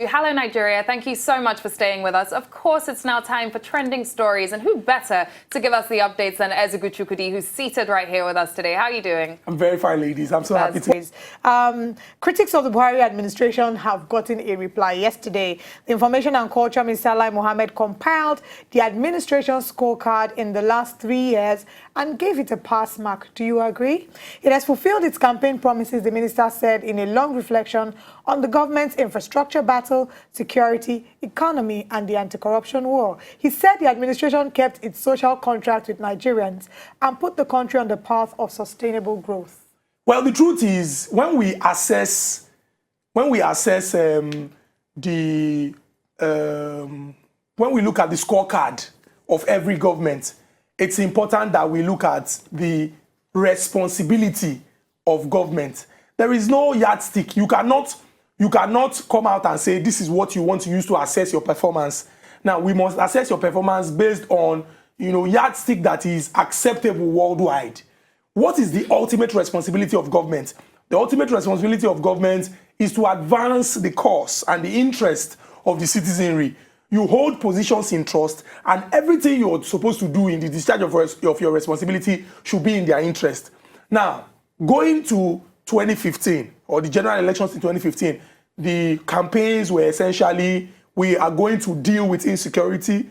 Hello, Nigeria. Thank you so much for staying with us. Of course, it's now time for trending stories, and who better to give us the updates than Ezeugu Chukwudi, who's seated right here with us today. How are you doing? I'm very fine, ladies. I'm so happy to... Critics of the BUHARI administration have gotten a reply yesterday. The Information and Culture Minister Lai Mohammed compiled the administration scorecard in the last 3 years and gave it a pass mark. Do you agree? It has fulfilled its campaign promises, the minister said in a long reflection on the government's infrastructure battle, security, economy, and the anti-corruption war. He said the administration kept its social contract with Nigerians and put the country on the path of sustainable growth. Well, the truth is, when we assess when we look at the scorecard of every government, it's important that we look at the responsibility of government. There is no yardstick. You cannot come out and say this is what you want to use to assess your performance. Now, we must assess your performance based on, yardstick that is acceptable worldwide. What is the ultimate responsibility of government? The ultimate responsibility of government is to advance the cause and the interest of the citizenry. You hold positions in trust, and everything you're supposed to do in the discharge of your responsibility should be in their interest. Now, going to 2015, or the general elections in 2015, the campaigns were essentially, we are going to deal with insecurity,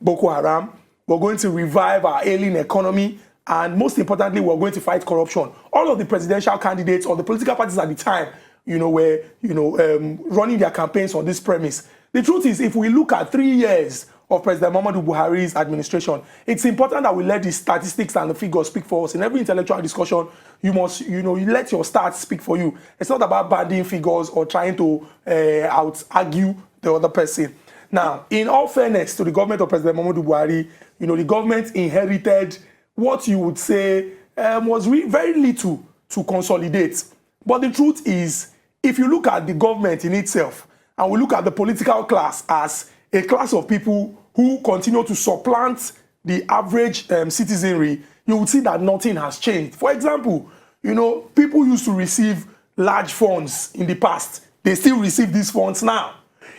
Boko Haram. We're going to revive our ailing economy. And most importantly, we're going to fight corruption. All of the presidential candidates or the political parties at the time, were, running their campaigns on this premise. The truth is, if we look at 3 years of President Muhammadu Buhari's administration, it's important that we let the statistics and the figures speak for us. In every intellectual discussion, you must, you let your stats speak for you. It's not about banding figures or trying to out-argue the other person. Now, in all fairness to the government of President Muhammadu Buhari, the government inherited what you would say was very little to consolidate. But the truth is, if you look at the government in itself, and we look at the political class as a class of people who continue to supplant the average citizenry, you will see that nothing has changed. For example, people used to receive large funds in the past. They still receive these funds now.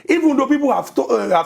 Even though people have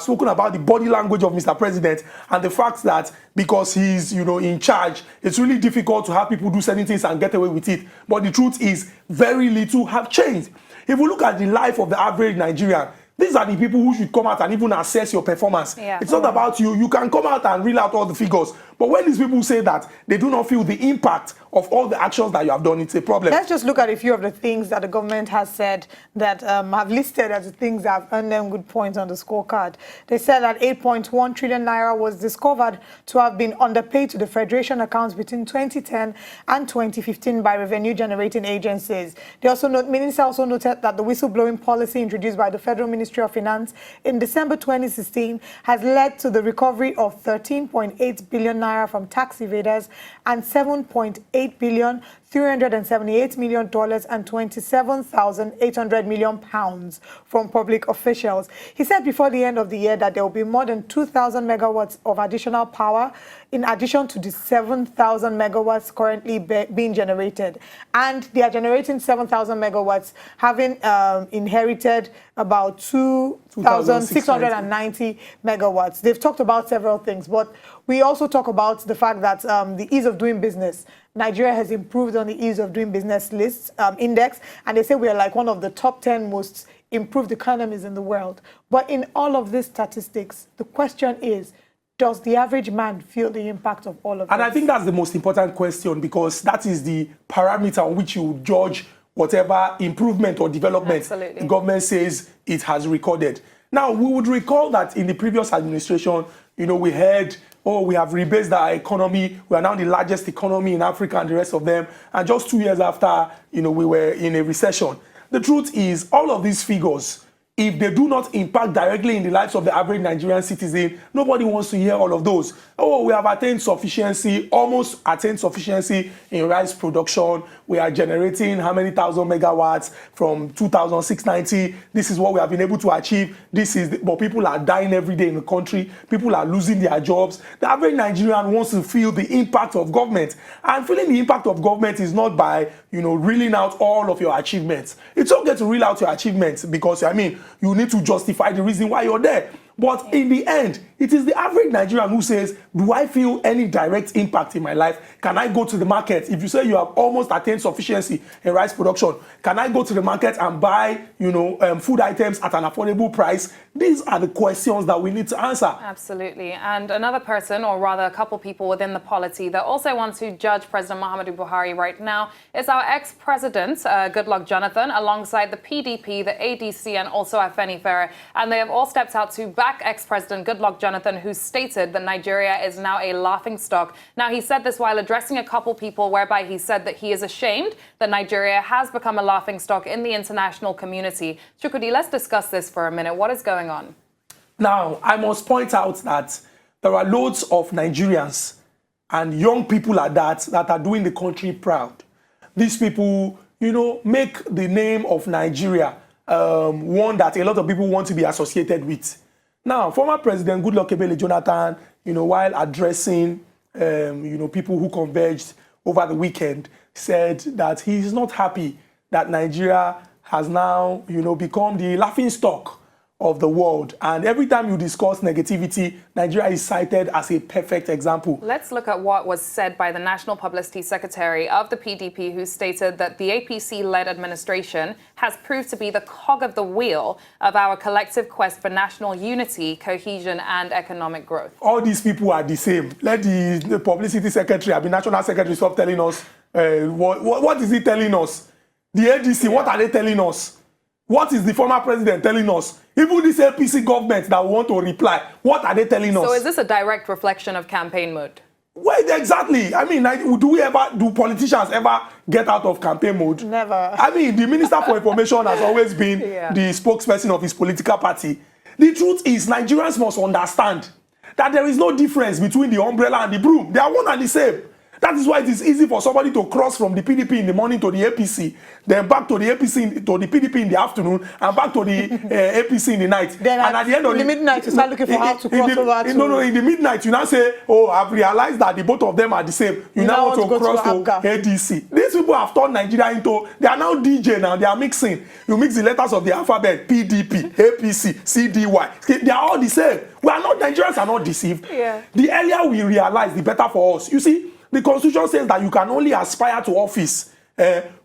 spoken about the body language of Mr. President and the fact that because he's in charge, it's really difficult to have people do certain things and get away with it. But the truth is, very little have changed. If we look at the life of the average Nigerian, these are the people who should come out and even assess your performance. Yeah. It's not about you. You can come out and reel out all the figures. But when these people say that they do not feel the impact of all the actions that you have done, it's a problem. Let's just look at a few of the things that the government has said that have listed as the things that have earned them good points on the scorecard. They said that 8.1 trillion naira was discovered to have been underpaid to the Federation accounts between 2010 and 2015 by revenue-generating agencies. Minister also noted that the whistleblowing policy introduced by the Federal Ministry of Finance in December 2016 has led to the recovery of 13.8 billion naira from tax evaders and 7.8 billion, $378 million and 27,800 million pounds from public officials. He said before the end of the year that there will be more than 2,000 megawatts of additional power in addition to the 7,000 megawatts currently being generated. And they are generating 7,000 megawatts, having inherited about 2,690 megawatts. They've talked about several things, but we also talk about the fact that the ease of doing business. Nigeria has improved on the ease of doing business lists index, and they say we are like one of the top 10 most improved economies in the world. But in all of these statistics, the question is, does the average man feel the impact of all of this? And I think that's the most important question, because that is the parameter on which you judge whatever improvement or development the government says it has recorded. Now, we would recall that in the previous administration, we heard, oh, we have rebased our economy. We are now the largest economy in Africa and the rest of them. And just 2 years after, we were in a recession. The truth is, all of these figures, if they do not impact directly in the lives of the average Nigerian citizen, nobody wants to hear all of those. Oh, we have attained sufficiency, almost attained sufficiency in rice production. We are generating how many thousand megawatts from 2,690. This is what we have been able to achieve. But people are dying every day in the country. People are losing their jobs. The average Nigerian wants to feel the impact of government. And feeling the impact of government is not by, reeling out all of your achievements. It's okay to reel out your achievements because, you need to justify the reason why you're there. But in the end, it is the average Nigerian who says, do I feel any direct impact in my life? Can I go to the market? If you say you have almost attained sufficiency in rice production, can I go to the market and buy, food items at an affordable price? These are the questions that we need to answer. Absolutely. And another person, or rather a couple people within the polity that also want to judge President Muhammadu Buhari right now is our ex-president, Goodluck Jonathan, alongside the PDP, the ADC, and also Afenifere. And they have all stepped out to back ex-president Goodluck Jonathan, who stated that Nigeria is now a laughingstock. Now, he said this while addressing a couple people, whereby he said that he is ashamed that Nigeria has become a laughingstock in the international community. Chukwudi, let's discuss this for a minute. What is going on? Now, I must point out that there are loads of Nigerians and young people at that are doing the country proud. These people, make the name of Nigeria one that a lot of people want to be associated with. Now, former President Goodluck Jonathan, while addressing, people who converged over the weekend, said that he is not happy that Nigeria has now, become the laughingstock of the world. And every time you discuss negativity, Nigeria is cited as a perfect example. Let's look at what was said by the National Publicity Secretary of the PDP, who stated that the APC-led administration has proved to be the cog of the wheel of our collective quest for national unity, cohesion, and economic growth. All these people are the same. Let the publicity secretary, the national secretary, stop telling us. What is he telling us? The ADC, what are they telling us? What is the former president telling us? Even this APC government that want to reply, what are they telling us? So is this a direct reflection of campaign mode? Well, exactly. I mean, do politicians ever get out of campaign mode? Never. I mean, the Minister for Information has always been the spokesperson of his political party. The truth is, Nigerians must understand that there is no difference between the umbrella and the broom. They are one and the same. That is why it is easy for somebody to cross from the PDP in the morning to the APC, then back to the APC, to the PDP in the afternoon, and back to the APC in the night. Then and at the end of the midnight, you start looking for how to cross over to... No, in the midnight, you now say, oh, I've realized that the both of them are the same. You now want to cross to ADC. These people have turned Nigeria into... They are now DJ now. They are mixing. You mix the letters of the alphabet, PDP, APC, CDY. They are all the same. Nigerians are not deceived. Yeah. The earlier we realize, the better for us. You see, the Constitution says that you can only aspire to office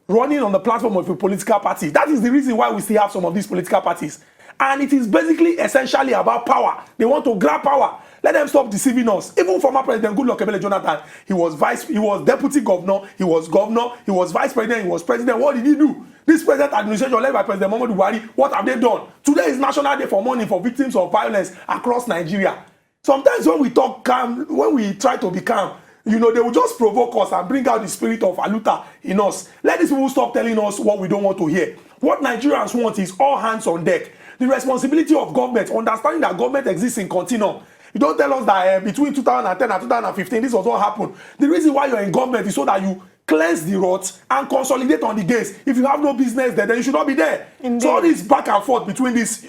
running on the platform of a political party. That is the reason why we still have some of these political parties. And it is basically essentially about power. They want to grab power. Let them stop deceiving us. Even former President Goodluck Jonathan, he was deputy governor, he was vice president, he was president. What did he do? This present administration led by President Muhammadu Buhari, what have they done? Today is National Day for Mourning for victims of violence across Nigeria. Sometimes when we talk calm, when we try to be calm, they will just provoke us and bring out the spirit of Aluta in us. Let these people stop telling us what we don't want to hear. What Nigerians want is all hands on deck. The responsibility of government, understanding that government exists in continuum. You don't tell us that between 2010 and 2015, this was what happened. The reason why you're in government is so that you cleanse the roads and consolidate on the gates. If you have no business there, then you should not be there. Indeed. So all this back and forth between this,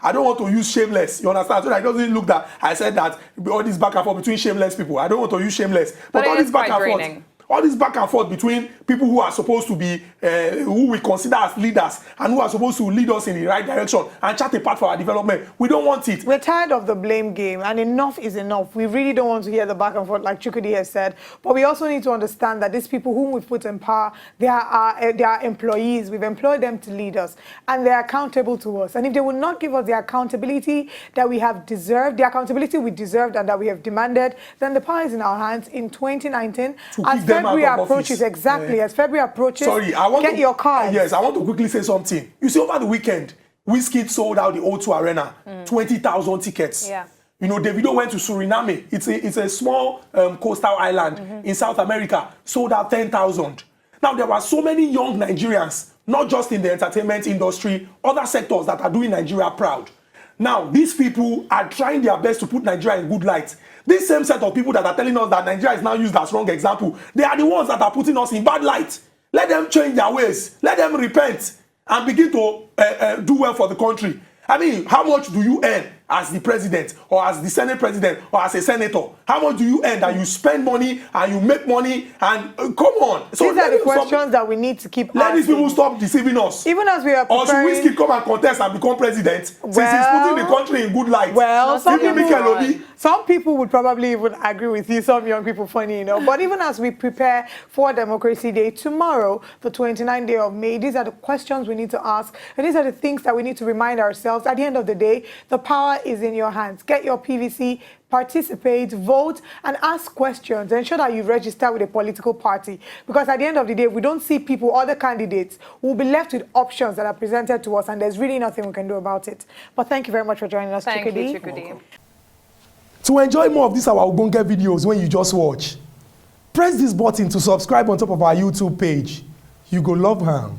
I don't want to use shameless, you understand? So that it doesn't look that I said that all this back and forth between shameless people. I don't want to use shameless. But all this back and forth. All this back and forth between people who are supposed to be, who we consider as leaders and who are supposed to lead us in the right direction and chart a path for our development. We don't want it. We're tired of the blame game, and enough is enough. We really don't want to hear the back and forth like Chukwudi has said. But we also need to understand that these people whom we've put in power, they are employees. We've employed them to lead us, and they're accountable to us. And if they will not give us the accountability that we have deserved, the accountability we deserved and that we have demanded, then the power is in our hands in 2019. As February approaches, as February approaches, get your cards. Yes, I want to quickly say something. You see, over the weekend, Wizkid sold out the O2 Arena, 20,000 tickets. Yeah. Davido went to Suriname. It's a small coastal island in South America, sold out 10,000. Now, there are so many young Nigerians, not just in the entertainment industry, other sectors that are doing Nigeria proud. Now, these people are trying their best to put Nigeria in good light. This same set of people that are telling us that Nigeria is now used as wrong example, they are the ones that are putting us in bad light. Let them change their ways. Let them repent and begin to do well for the country. I mean, how much do you earn as the president or as the Senate president or as a senator? How much do you earn that you spend money and you make money and come on? So these are the questions that we need to keep Let asking. these people stop deceiving us. Even as we are preparing... Or should Whiskey come and contest and become president since he's putting the country in good light? Well, some people would probably even agree with you, some young people, funny, you know. But even as we prepare for Democracy Day tomorrow, the 29th day of May, these are the questions we need to ask. And these are the things that we need to remind ourselves. At the end of the day, the power is in your hands. Get your PVC, participate, vote, and ask questions. Ensure that you register with a political party. Because at the end of the day, if we don't see people, other candidates, we'll be left with options that are presented to us, and there's really nothing we can do about it. But thank you very much for joining us, Thank Chikudi. you, Chikudi. To enjoy more of these our Ogbonge videos when you just watch, press this button to subscribe on top of our YouTube page. You go love her.